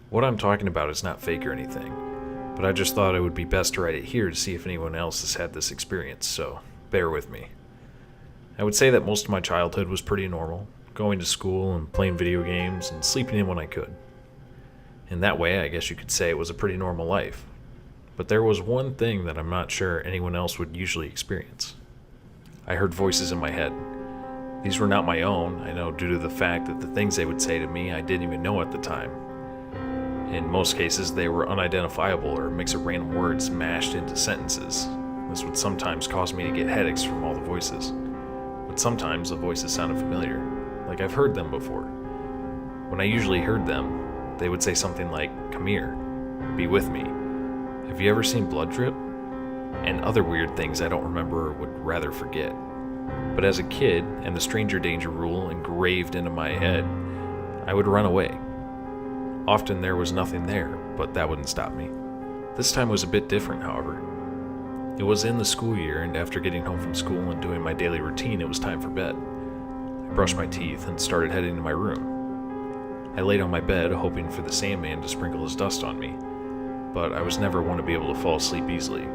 What I'm talking about is not fake or anything, but I just thought it would be best to write it here to see if anyone else has had this experience, so bear with me. I would say that most of my childhood was pretty normal, going to school and playing video games and sleeping in when I could. In that way, I guess you could say it was a pretty normal life. But there was one thing that I'm not sure anyone else would usually experience. I heard voices in my head. These were not my own, I know, due to the fact that the things they would say to me I didn't even know at the time. In most cases, they were unidentifiable or a mix of random words mashed into sentences. This would sometimes cause me to get headaches from all the voices. But sometimes the voices sounded familiar, like I've heard them before. When I usually heard them, they would say something like, "Come here, be with me. Have you ever seen blood drip?" And other weird things I don't remember or would rather forget. But as a kid, and the stranger danger rule engraved into my head, I would run away. Often there was nothing there, but that wouldn't stop me. This time was a bit different, however. It was in the school year, and after getting home from school and doing my daily routine, it was time for bed. I brushed my teeth and started heading to my room. I laid on my bed, hoping for the Sandman to sprinkle his dust on me, but I was never one to be able to fall asleep easily.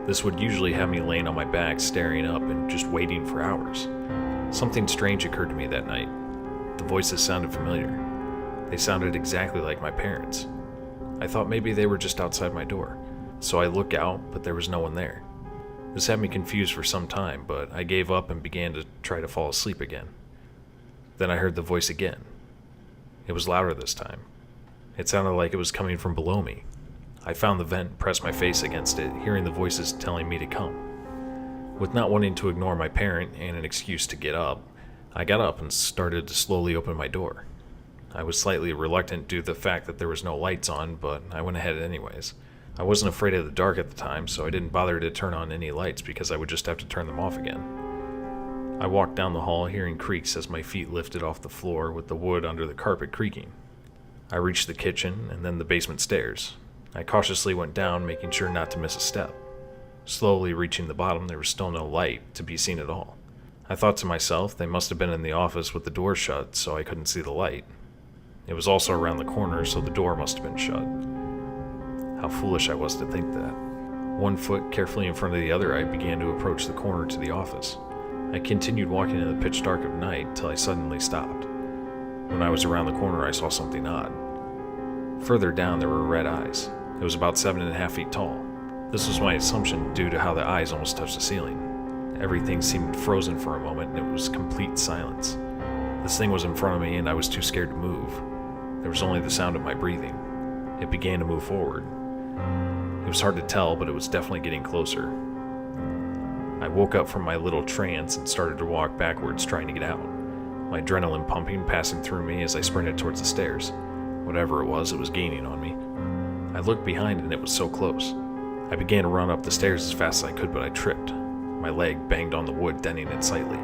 This would usually have me laying on my back, staring up and just waiting for hours. Something strange occurred to me that night. The voices sounded familiar. They sounded exactly like my parents. I thought maybe they were just outside my door, so I looked out, but there was no one there. This had me confused for some time, but I gave up and began to try to fall asleep again. Then I heard the voice again. It was louder this time. It sounded like it was coming from below me. I found the vent and pressed my face against it, hearing the voices telling me to come. With not wanting to ignore my parent and an excuse to get up, I got up and started to slowly open my door. I was slightly reluctant due to the fact that there was no lights on, but I went ahead anyways. I wasn't afraid of the dark at the time, so I didn't bother to turn on any lights because I would just have to turn them off again. I walked down the hall hearing creaks as my feet lifted off the floor with the wood under the carpet creaking. I reached the kitchen and then the basement stairs. I cautiously went down, making sure not to miss a step. Slowly reaching the bottom, there was still no light to be seen at all. I thought to myself they must have been in the office with the door shut, so I couldn't see the light. It was also around the corner, so the door must have been shut. How foolish I was to think that. One foot carefully in front of the other, I began to approach the corner to the office. I continued walking in the pitch dark of night till I suddenly stopped. When I was around the corner, I saw something odd. Further down, there were red eyes. It was about 7.5 feet tall. This was my assumption due to how the eyes almost touched the ceiling. Everything seemed frozen for a moment, and it was complete silence. This thing was in front of me, and I was too scared to move. There was only the sound of my breathing. It began to move forward. It was hard to tell, but it was definitely getting closer. I woke up from my little trance and started to walk backwards, trying to get out. My adrenaline pumping, passing through me as I sprinted towards the stairs. Whatever it was gaining on me. I looked behind and it was so close. I began to run up the stairs as fast as I could, but I tripped. My leg banged on the wood, denting it slightly.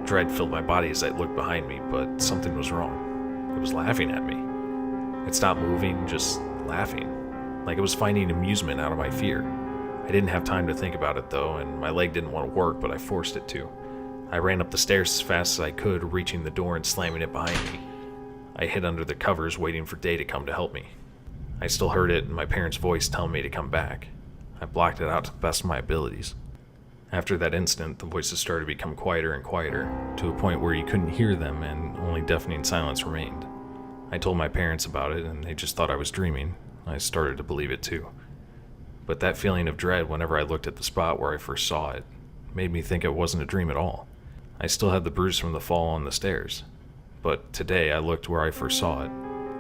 Dread filled my body as I looked behind me, but something was wrong. It was laughing at me. It stopped moving, just laughing, like it was finding amusement out of my fear. I didn't have time to think about it though, and my leg didn't want to work, but I forced it to. I ran up the stairs as fast as I could, reaching the door and slamming it behind me. I hid under the covers, waiting for day to come to help me. I still heard it and my parents' voice telling me to come back. I blocked it out to the best of my abilities. After that instant, the voices started to become quieter and quieter, to a point where you couldn't hear them and only deafening silence remained. I told my parents about it and they just thought I was dreaming. I started to believe it too. But that feeling of dread whenever I looked at the spot where I first saw it made me think it wasn't a dream at all. I still had the bruise from the fall on the stairs. But today I looked where I first saw it.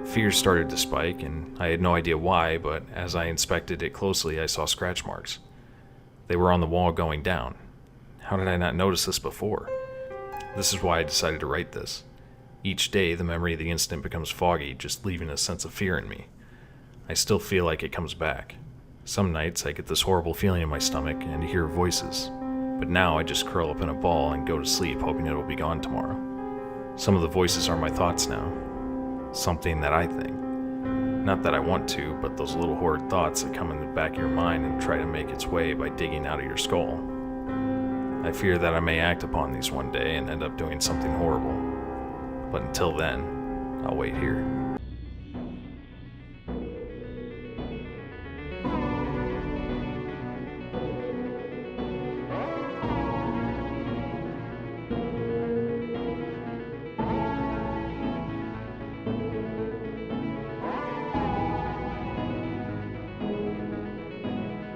Fears started to spike, and I had no idea why, but as I inspected it closely, I saw scratch marks. They were on the wall going down. How did I not notice this before? This is why I decided to write this. Each day, the memory of the incident becomes foggy, just leaving a sense of fear in me. I still feel like it comes back. Some nights, I get this horrible feeling in my stomach and hear voices, but now I just curl up in a ball and go to sleep, hoping it will be gone tomorrow. Some of the voices are my thoughts now. Something that I think. Not that I want to, but those little horrid thoughts that come in the back of your mind and try to make its way by digging out of your skull. I fear that I may act upon these one day and end up doing something horrible. But until then, I'll wait here.